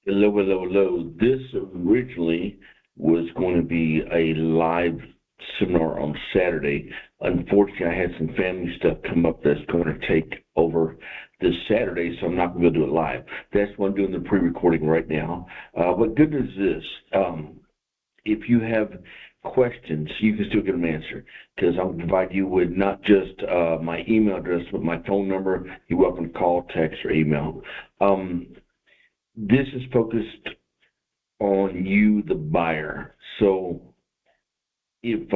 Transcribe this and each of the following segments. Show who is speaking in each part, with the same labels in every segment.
Speaker 1: Hello, hello, hello. This originally was going to be a live seminar on Saturday. Unfortunately, I had some family stuff come up that's going to take over this Saturday, so I'm not going to do it live. That's why I'm doing the pre-recording right now. But good news is this. If you have questions, you can still get them answered because I'll provide you with not just my email address, but my phone number. You're welcome to call, text, or email. This is focused on you, the buyer. So if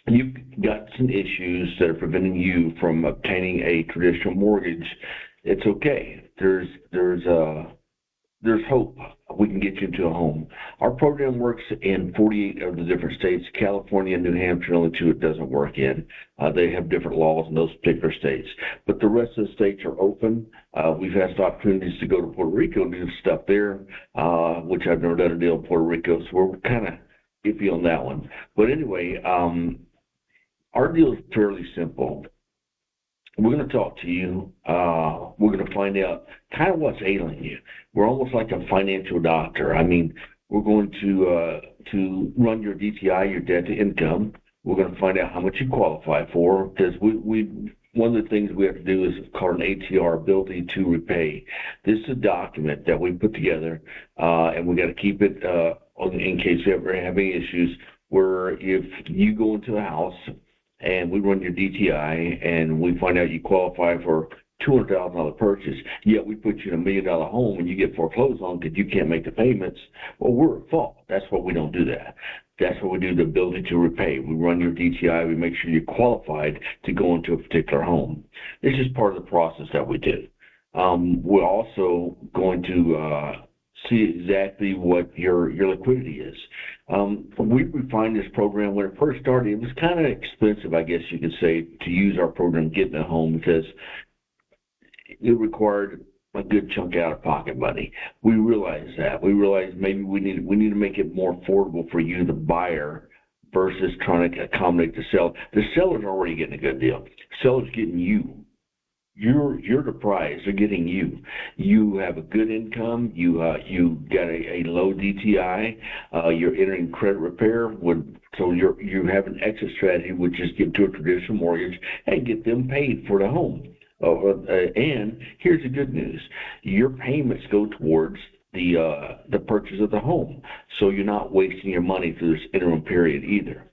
Speaker 1: you've got some issues that are preventing you from obtaining a traditional mortgage, it's okay. There's hope. We can get you into a home. Our program works in 48 of the different states. California and New Hampshire, only two it doesn't work in. They have different laws in those particular states. But the rest of the states are open. We've had opportunities to go to Puerto Rico and do stuff there, which I've never done a deal in Puerto Rico, so we're kind of iffy on that one. But anyway, our deal is fairly simple. We're going to talk to you. We're going to find out kind of what's ailing you. We're almost like a financial doctor. I mean, we're going to run your DTI, your debt to income. We're going to find out how much you qualify for because we one of the things we have to do is called an ATR, ability to repay. This is a document that we put together, and we got to keep it in case we ever have any issues. Where if you go into a house and we run your DTI and we find out you qualify for $200,000 purchase, yet we put you in $1 million home and you get foreclosed on because you can't make the payments, well, we're at fault. That's why we don't do that. That's what we do, the ability to repay. We run your DTI. We make sure you're qualified to go into a particular home. This is part of the process that we do. We're also going to see exactly what your liquidity is. We refined this program when it first started. It was kind of expensive, I guess you could say, to use our program getting a home because it required a good chunk out of pocket money. We realized that. We realized maybe we need to make it more affordable for you, the buyer, versus trying to accommodate the seller. The seller's already getting a good deal. The seller's getting you. You're the prize. They're getting you. You have a good income. You got a low DTI. You're entering credit repair. So you have an exit strategy, which is get to a traditional mortgage and get them paid for the home. And here's the good news: your payments go towards the purchase of the home, so you're not wasting your money through this interim period either.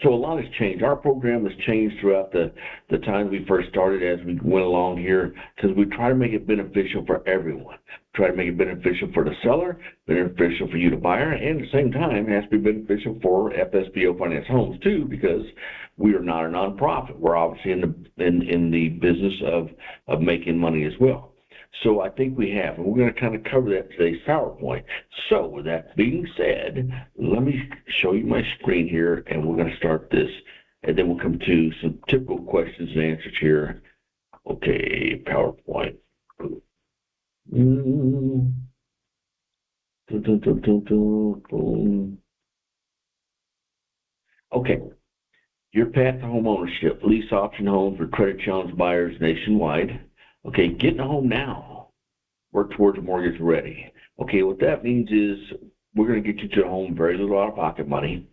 Speaker 1: So a lot has changed. Our program has changed throughout the time we first started as we went along here because we try to make it beneficial for everyone. Try to make it beneficial for the seller, beneficial for you, the buyer, and at the same time it has to be beneficial for FSBO Finance Homes too because we are not a nonprofit. We're obviously in the business of making money as well. So I think we have, and we're going to kind of cover that in today's PowerPoint. So with that being said, let me show you my screen here, and we're going to start this, and then we'll come to some typical questions and answers here. Okay, PowerPoint. Okay, your path to home ownership, lease option homes for credit challenged buyers nationwide. Okay, getting a home now. Work towards a mortgage ready. Okay, what that means is we're going to get you to a home very little out of pocket money.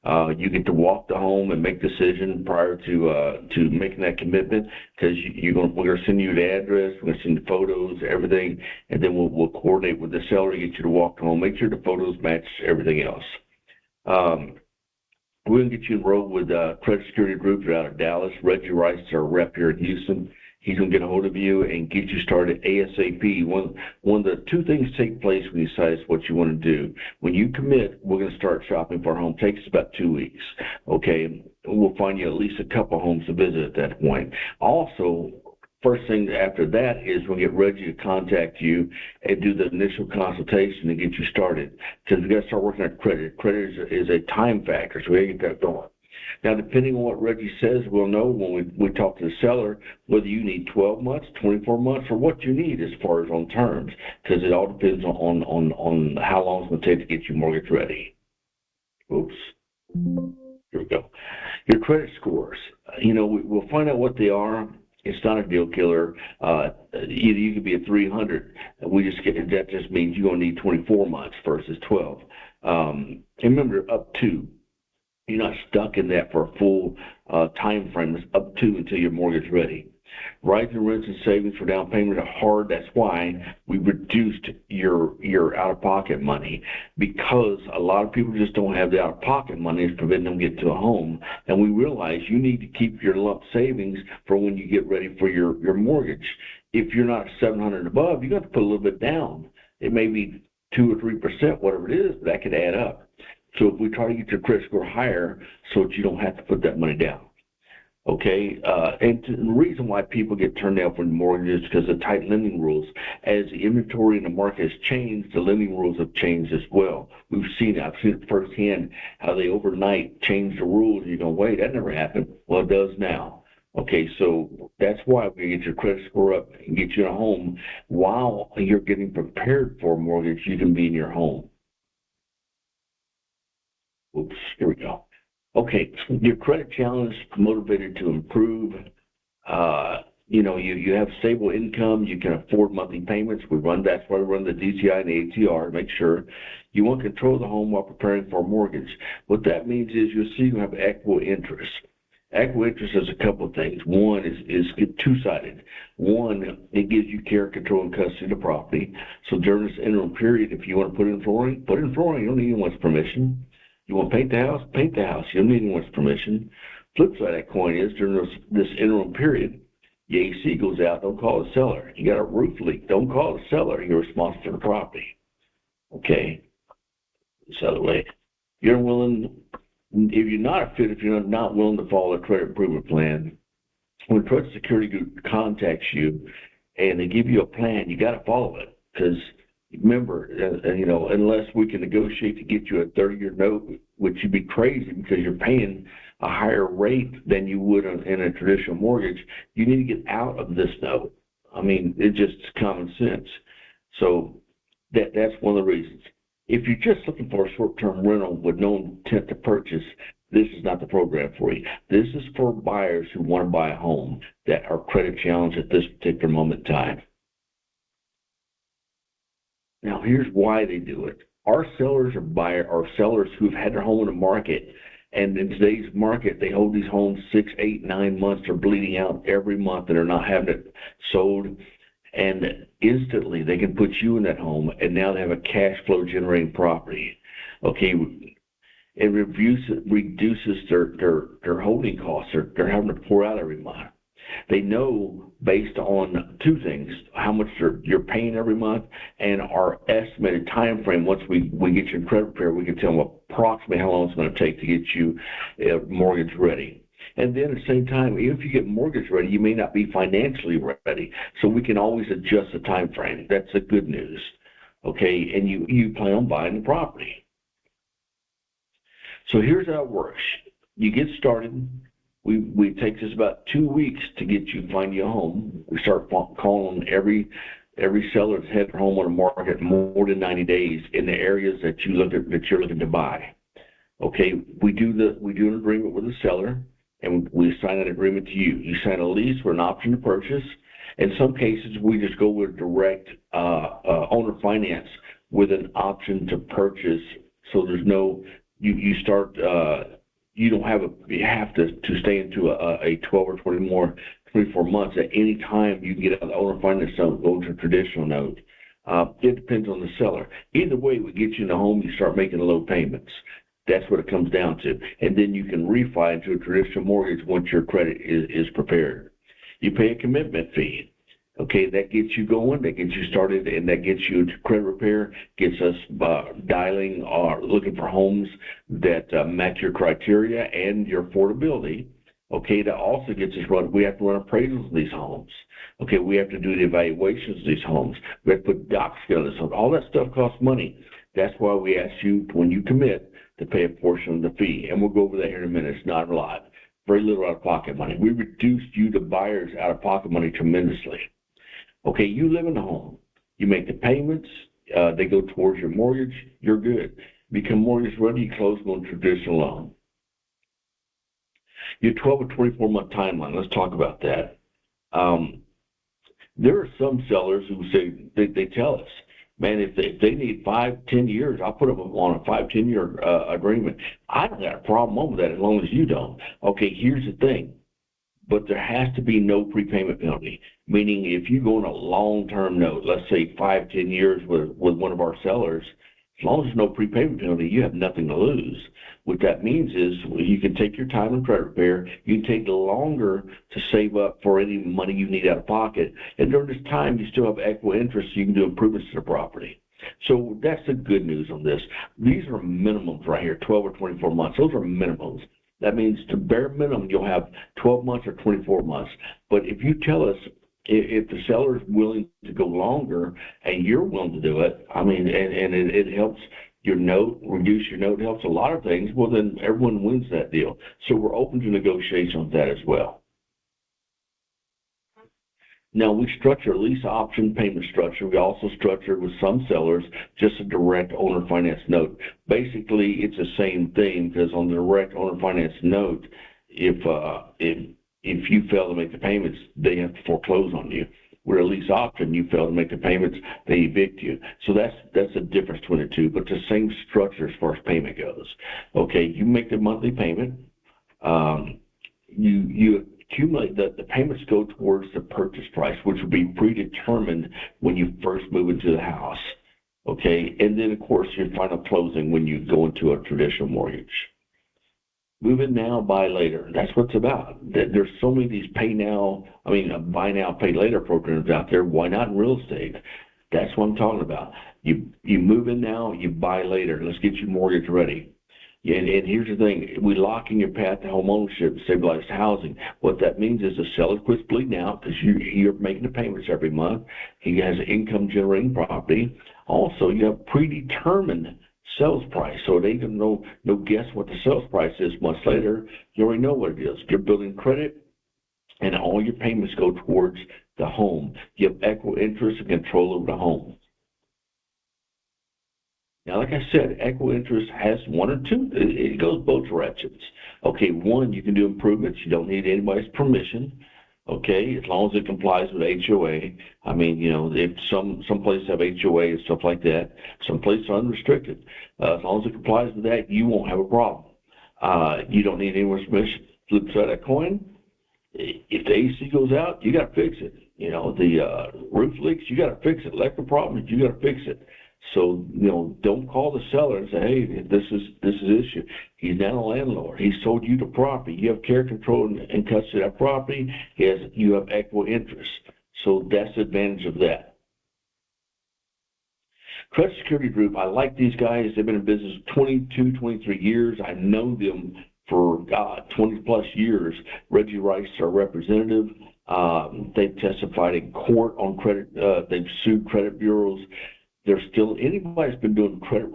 Speaker 1: You get to walk the home and make the decision prior to making that commitment because we're going to send you the address, we're going to send you photos, everything, and then we'll coordinate with the seller to get you to walk the home, make sure the photos match everything else. We're going to get you enrolled with Credit Security Group out of Dallas. Reggie Rice is our rep here in Houston. He's going to get a hold of you and get you started ASAP. One of the two things take place when you decide what you want to do. When you commit, we're going to start shopping for a home. It takes about 2 weeks, okay? We'll find you at least a couple homes to visit at that point. Also, first thing after that is we'll get Reggie to contact you and do the initial consultation to get you started because we've got to start working on credit. Credit is a time factor, so we got to get that going. Now, depending on what Reggie says, we'll know when we talk to the seller whether you need 12 months, 24 months, or what you need as far as on terms, because it all depends on how long it's going to take to get you mortgage ready. Oops. Here we go. Your credit scores. We'll find out what they are. It's not a deal killer. Either you could be at 300. That just means you're going to need 24 months versus 12. And remember, up to. You're not stuck in that for a full time frame. It's up to until your mortgage is ready. Rising rents and savings for down payment are hard. That's why we reduced your out-of-pocket money, because a lot of people just don't have the out-of-pocket money to prevent them getting to a home. And we realize you need to keep your lump savings for when you get ready for your mortgage. If you're not 700 and above, you got to put a little bit down. It may be 2 or 3%, whatever it is, but that could add up. So if we try to get your credit score higher so that you don't have to put that money down. Okay, and the reason why people get turned down for mortgages is because of tight lending rules. As the inventory in the market has changed, the lending rules have changed as well. We've seen it. I've seen it firsthand, how they overnight changed the rules. You go, wait, that never happened. Well, it does now. Okay, so that's why we get your credit score up and get you in a home. While you're getting prepared for a mortgage, you can be in your home. Oops, here we go. Okay, your credit challenge motivated to improve. You have stable income. You can afford monthly payments. That's why we run the DTI and the ATR to make sure you want control of the home while preparing for a mortgage. What that means is you'll see you have equitable interest. Equitable interest is a couple of things. One is two-sided. One, it gives you care, control, and custody of the property. So during this interim period, if you want to put in flooring, put in flooring. You don't need anyone's permission. You want to paint the house? Paint the house. You don't need anyone's permission. Flip side of that coin is during this interim period, your AC goes out, don't call the seller. You got a roof leak, don't call the seller. You're responsible for the property. Okay? This other way. You're willing, if you're not fit, if you're not willing to follow a credit improvement plan, when Trust Security Group contacts you and they give you a plan, you got to follow it, because remember, unless we can negotiate to get you a 30-year note, which would be crazy because you're paying a higher rate than you would in a traditional mortgage, you need to get out of this note. I mean, it's just common sense. So that's one of the reasons. If you're just looking for a short-term rental with no intent to purchase, this is not the program for you. This is for buyers who want to buy a home that are credit challenged at this particular moment in time. Now, here's why they do it. Our sellers are sellers who've had their home in the market, and in today's market, they hold these homes 6, 8, 9 months. They're bleeding out every month, and they're not having it sold. And instantly, they can put you in that home, and now they have a cash flow generating property. Okay, it reduces their holding costs. They're having to pour out every month. They know based on two things: how much you're paying every month, and our estimated time frame. Once we get you in credit repair, we can tell them approximately how long it's going to take to get you mortgage ready. And then at the same time, even if you get mortgage ready, you may not be financially ready. So we can always adjust the time frame. That's the good news. Okay, and you plan on buying the property. So here's how it works. You get started. It takes us about 2 weeks to get you find you a home. We start calling every seller that's had their home on the market more than 90 days in the areas that you're looking to buy. Okay, we do an agreement with the seller, and we assign an agreement to you. You sign a lease for an option to purchase. In some cases, we just go with direct owner finance with an option to purchase. So there's no you have to stay into a 12 or 24 months. At any time you can get out of the owner finance note, go to a traditional note. It depends on the seller. Either way, we get you in the home, you start making low payments. That's what it comes down to. And then you can refi into a traditional mortgage once your credit is prepared. You pay a commitment fee. Okay, that gets you going, that gets you started, and that gets you into credit repair, gets us dialing or looking for homes that match your criteria and your affordability. Okay, that also gets us we have to run appraisals of these homes. Okay, we have to do the evaluations of these homes. We have to put docs together. So all that stuff costs money. That's why we ask you, when you commit, to pay a portion of the fee. And we'll go over that here in a minute. It's not a lot. Very little out-of-pocket money. We reduced you, the buyers, out-of-pocket money tremendously. Okay, you live in the home. You make the payments. They go towards your mortgage. You're good. Become mortgage ready, you close on traditional loan. Your 12 or 24-month timeline, let's talk about that. There are some sellers who say, they tell us, man, if they need 5-10 years, I'll put them on a 5-10 year agreement. I don't got a problem with that as long as you don't. Okay, here's the thing. But there has to be no prepayment penalty, meaning if you go on a long-term note, let's say 5-10 years with one of our sellers, as long as there's no prepayment penalty, you have nothing to lose. What that means is you can take your time in credit repair, you can take longer to save up for any money you need out of pocket, and during this time you still have equal interest, so you can do improvements to the property. So that's the good news on this. These are minimums right here, 12 or 24 months. Those are minimums. That means to bare minimum, you'll have 12 months or 24 months. But if you tell us, if the seller is willing to go longer and you're willing to do it, I mean, and it helps your note, reduce your note, helps a lot of things, well, then everyone wins that deal. So we're open to negotiation on that as well. Now, we structure a lease option payment structure. We also structure with some sellers just a direct owner finance note. Basically, it's the same thing because on the direct owner finance note, if you fail to make the payments, they have to foreclose on you. With a lease option, you fail to make the payments, they evict you. So that's the difference between the two, but the same structure as far as payment goes. Okay, you make the monthly payment. You accumulate the payments go towards the purchase price, which will be predetermined when you first move into the house. Okay, and then of course your final closing when you go into a traditional mortgage. Move in now, buy later. That's what it's about. There's so many of these buy now, pay later programs out there. Why not in real estate? That's what I'm talking about. You move in now, you buy later. Let's get you mortgage ready. And here's the thing, we lock in your path to home ownership, stabilized housing. What that means is the seller quits bleeding out because you're making the payments every month. He has an income generating property. Also, you have predetermined sales price. So they don't no guess what the sales price is months later. You already know what it is. You're building credit and all your payments go towards the home. You have equal interest and control over the home. Now, like I said, equal interest has one or two. It goes both directions. Okay, one, you can do improvements. You don't need anybody's permission. Okay, as long as it complies with HOA. I mean, if some places have HOA and stuff like that, some places are unrestricted. As long as it complies with that, you won't have a problem. You don't need anyone's permission. Flip side of that coin, if the AC goes out, you got to fix it. The roof leaks, you got to fix it. Electrical problems, you got to fix it. So, don't call the seller and say, hey, this is issue. He's not a landlord. He sold you the property. You have care, control, and custody of that property. You have equal interest. So that's the advantage of that. Credit Security Group, I like these guys. They've been in business 22, 23 years. I know them for, 20 plus years. Reggie Rice, our representative. They've testified in court on credit. They've sued credit bureaus. There's still, anybody's been doing credit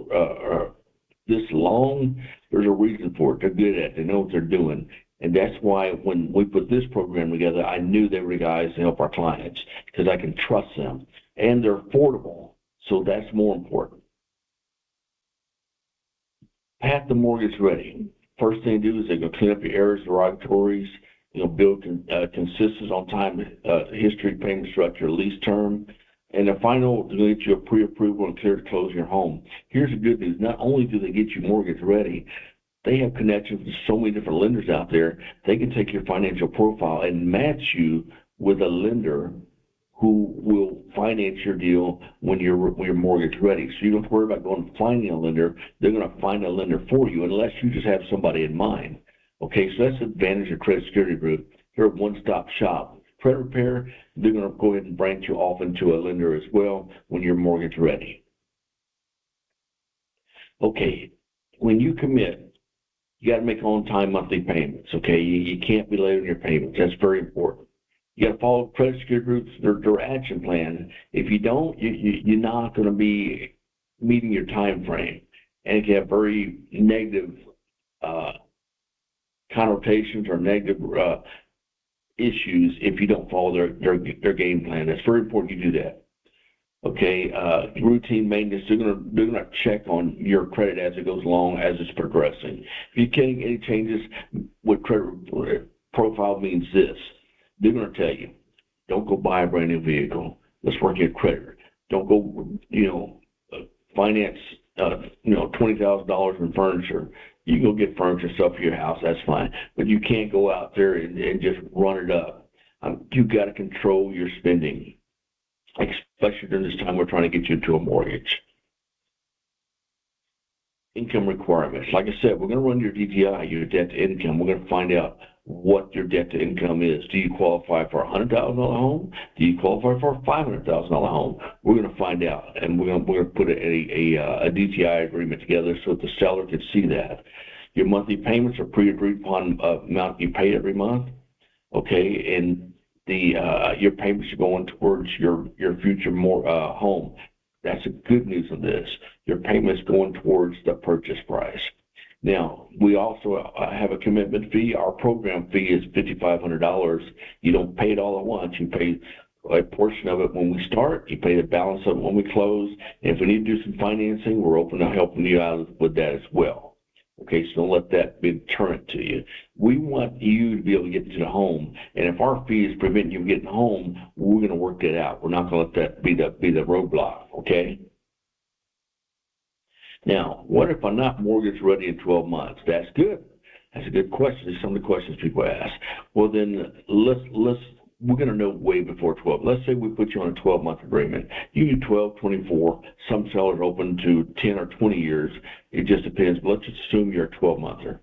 Speaker 1: this long, there's a reason for it. They're good at it. They know what they're doing. And that's why when we put this program together, I knew they were the guys to help our clients because I can trust them. And they're affordable, so that's more important. Path to mortgage ready. First thing to do is they're going to clean up your errors, derogatories, build consistent on-time history, payment structure, lease term. And the final, to get you a pre-approval and clear to close your home. Here's the good news. Not only do they get you mortgage ready, they have connections with so many different lenders out there. They can take your financial profile and match you with a lender who will finance your deal when you're mortgage ready. So you don't have to worry about going and finding a lender. They're going to find a lender for you unless you just have somebody in mind. Okay, so that's the advantage of Credit Security Group. They're a one-stop shop. Credit repair, they're going to go ahead and branch you off into a lender as well when you're mortgage ready. Okay, when you commit, you got to make on-time monthly payments, okay? You can't be late on your payments. That's very important. You got to follow Credit Security Group's their action plan. If you don't, you're not going to be meeting your time frame. And it can have very negative connotations or negative issues if you don't follow their game plan. It's very important you do that. Okay, routine maintenance, they're gonna check on your credit as it goes along, as it's progressing. If you're getting any changes, what credit profile means this, they're gonna tell you. Don't go buy a brand new vehicle. Let's work your credit. Don't go, finance, $20,000 in furniture. You can go get furniture stuff for your house. That's fine, but you can't go out there and just run it up. You got to control your spending, especially during this time we're trying to get you into a mortgage. Income requirements. Like I said, we're going to run your DTI, your debt to income. We're going to find out what your debt to income is. Do you qualify for a $100,000 home? Do you qualify for a $500,000 home? We're going to find out, and we're going to put a DTI agreement together so that the seller can see that. Your monthly payments are pre-agreed upon amount you pay every month, okay? And your payments are going towards your future home. That's the good news of this. Your payment's going towards the purchase price. Now, we also have a commitment fee. Our program fee is $5,500. You don't pay it all at once. You pay a portion of it when we start. You pay the balance of it when we close. And if we need to do some financing, we're open to helping you out with that as well. Okay, so don't let that be a deterrent to you. We want you to be able to get into the home, and if our fees prevent you from getting home, we're going to work that out. We're not going to let that be the roadblock, okay? Now, what if I'm not mortgage ready in 12 months? That's good. That's a good question. These are some of the questions people ask. Well, then we're going to know way before 12. Let's say we put you on a 12-month agreement. You do 12, 24. Some sellers open to 10 or 20 years. It just depends. But let's just assume you're a 12-monther.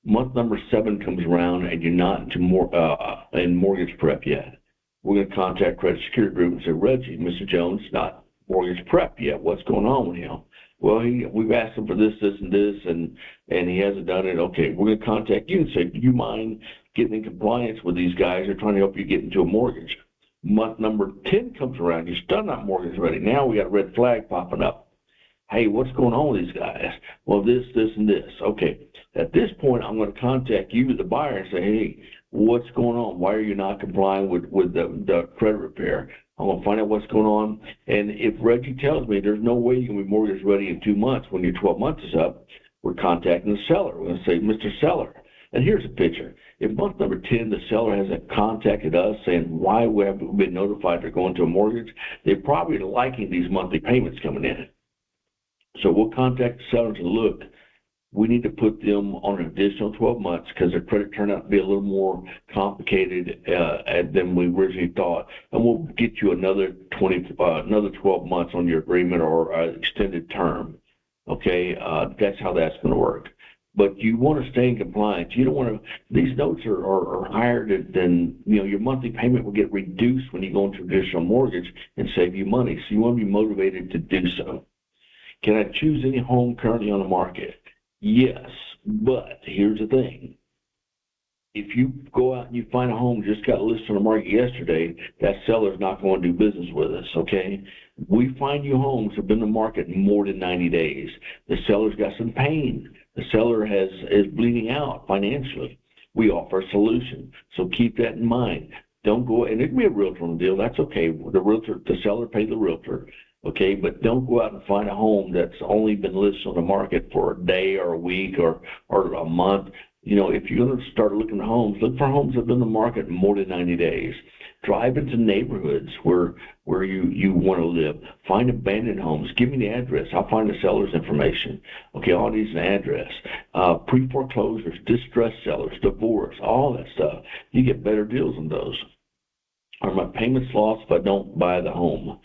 Speaker 1: Month number 7 comes around and you're not into in mortgage prep yet. We're going to contact Credit Security Group and say, Reggie, Mr. Jones, not mortgage prep yet. What's going on with him? Well, we've asked him for this, and this, and he hasn't done it. Okay, we're going to contact you and say, do you mind getting in compliance with these guys? They're trying to help you get into a mortgage. Month number 10 comes around. You're still not mortgage ready. Now we got a red flag popping up. Hey, what's going on with these guys? Well, this, and this. Okay, at this point, I'm going to contact you, the buyer, and say, hey, what's going on? Why are you not complying with the credit repair? I'm going to find out what's going on. And if Reggie tells me there's no way you can be mortgage ready in 2 months when your 12 months is up, we're contacting the seller. We're going to say, Mr. Seller, and here's a picture. If month number 10, the seller hasn't contacted us saying why we haven't been notified they're going to a mortgage, they're probably liking these monthly payments coming in. So we'll contact the seller to look. We need to put them on an additional 12 months because their credit turned out to be a little more complicated than we originally thought. And we'll get you another 12 months on your agreement or extended term. Okay, that's how that's going to work. But you want to stay in compliance. You don't want to. These notes are higher than your monthly payment will get reduced when you go into a traditional mortgage and save you money. So you want to be motivated to do so. Can I choose any home currently on the market? Yes, but here's the thing. If you go out and you find a home just got listed on the market yesterday, that seller's not going to do business with us, okay? We find you homes that have been on the market more than 90 days. The seller's got some pain. The seller is bleeding out financially. We offer a solution, so keep that in mind. Don't go, and it can be a realtor on the deal, that's okay. The seller pays the realtor. Okay, but don't go out and find a home that's only been listed on the market for a day or a week or a month. If you're going to start looking at homes, look for homes that have been on the market more than 90 days. Drive into neighborhoods where you want to live. Find abandoned homes. Give me the address. I'll find the seller's information. Okay, all these an address. Pre-foreclosures, distressed sellers, divorce, all that stuff. You get better deals on those. Are my payments lost if I don't buy the home?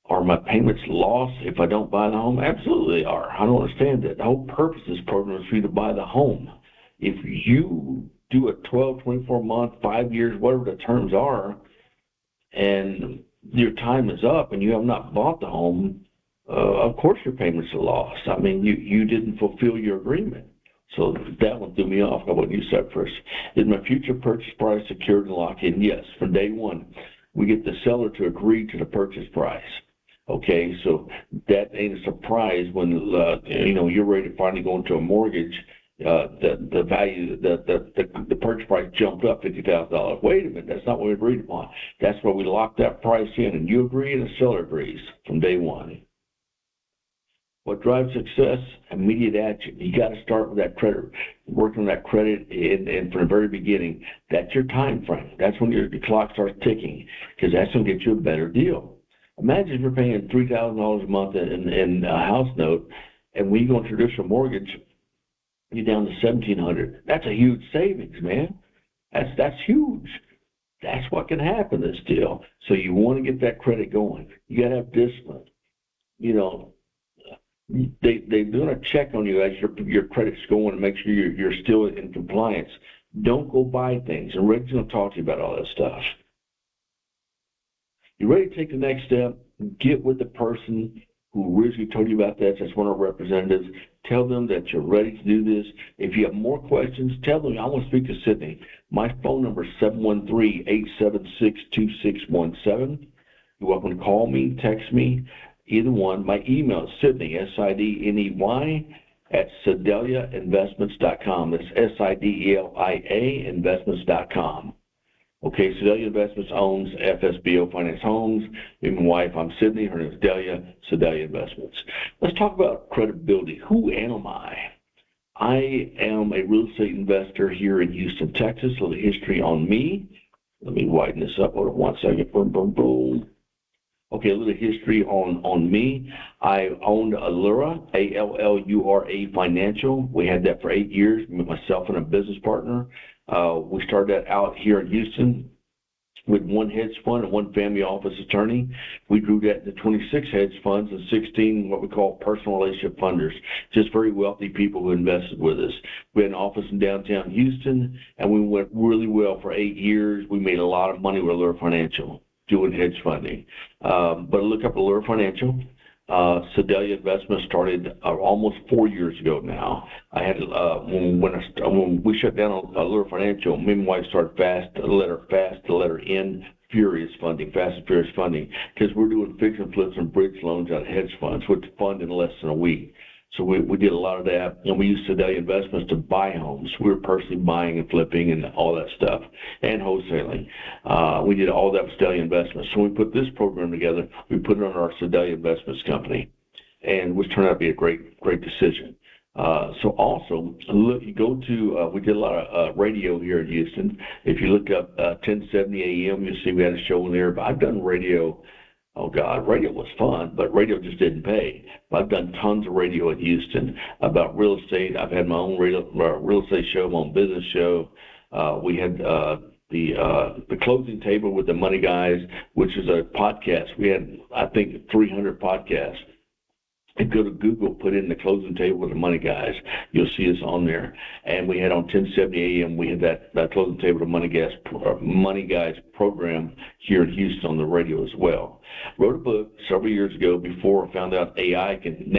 Speaker 1: Are my payments lost if I don't buy the home? Absolutely they are. I don't understand that. The whole purpose of this program is for you to buy the home. If you do a 12, 24-month, 5 years, whatever the terms are, and your time is up and you have not bought the home, of course your payments are lost. I mean, you didn't fulfill your agreement. So that one threw me off. I wouldn't use that first. Is my future purchase price secured and locked in? Yes. From day one, we get the seller to agree to the purchase price. Okay, so that ain't a surprise when you're ready to finally go into a mortgage. The value, the purchase price jumped up $50,000. Wait a minute, that's not what we agreed upon. That's why we locked that price in, and you agree, and the seller agrees from day one. What drives success? Immediate action. You got to start with that credit, working on that credit, and from the very beginning, that's your time frame. That's when your clock starts ticking, because that's going to get you a better deal. Imagine if you're paying $3,000 a month in a house note, and when you go on traditional mortgage, you're down to $1,700. That's a huge savings, man. That's huge. That's what can happen this deal. So you want to get that credit going. You got to have discipline. You know, they're going to check on you as your credit's going and make sure you're still in compliance. Don't go buy things. And Reggie's going to talk to you about all that stuff. You ready to take the next step? Get with the person who originally told you about that. That's one of our representatives. Tell them that you're ready to do this. If you have more questions, tell them I want to speak to Sydney. My phone number is 713-876-2617. You're welcome to call me, text me, either one. My email is Sydney, SIDNEY, at SedeliaInvestments.com. That's SIDELIA Investments.com. Okay, Sedalia Investments owns FSBO Finance Homes. Me and my wife, I'm Sydney. Her name is Delia, Sedalia Investments. Let's talk about credibility. Who am I? I am a real estate investor here in Houston, Texas. A little history on me. Let me widen this up. Hold on one second. Boom, boom, boom. Okay, a little history on me. I owned Allura, ALLURA Financial. We had that for 8 years, myself and a business partner. We started that out here in Houston with one hedge fund and one family office attorney. We grew that to 26 hedge funds and 16 what we call personal relationship funders, just very wealthy people who invested with us. We had an office in downtown Houston, and we went really well for 8 years. We made a lot of money with Allura Financial doing hedge funding. But look up Allura Financial. Sedalia Investments started almost 4 years ago now. I had when we shut down Allura Financial, me and my wife started fast, the letter N, furious funding, fast and furious funding, because we're doing fix and flips and bridge loans out of hedge funds, which fund in less than a week. So we did a lot of that, and we used Sedalia Investments to buy homes. We were personally buying and flipping and all that stuff, and wholesaling. We did all that with Sedalia Investments. So when we put this program together, we put it on our Sedalia Investments company, and which turned out to be a great decision. So also, look, you go to, we did a lot of radio here in Houston. If you look up 1070 AM, you'll see we had a show in there. But I've done radio. Oh, God, radio was fun, but radio just didn't pay. I've done tons of radio in Houston about real estate. I've had my own real estate show, my own business show. We had the Closing Table with the Money Guys, which is a podcast. We had, I think, 300 podcasts. And go to Google, put in the Closing Table with the Money Guys. You'll see us on there. And we had on 1070 AM, we had that Closing Table with the Money Guys program here in Houston on the radio as well. Wrote a book several years ago before I found out AI can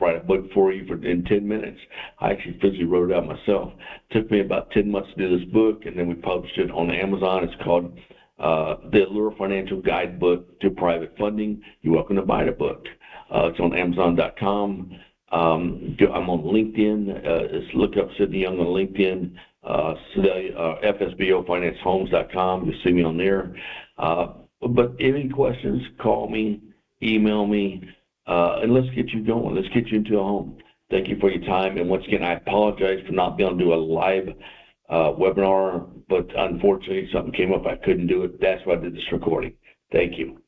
Speaker 1: write a book for you in 10 minutes. I actually physically wrote it out myself. It took me about 10 months to do this book, and then we published it on Amazon. It's called The Allura Financial Guidebook to Private Funding. You're welcome to buy the book. It's on Amazon.com. I'm on LinkedIn. Just look up Sydney Young on LinkedIn. FSBOFinanceHomes.com. You'll see me on there. But any questions, call me, email me, and let's get you going. Let's get you into a home. Thank you for your time. And once again, I apologize for not being able to do a live webinar, but unfortunately something came up. I couldn't do it. That's why I did this recording. Thank you.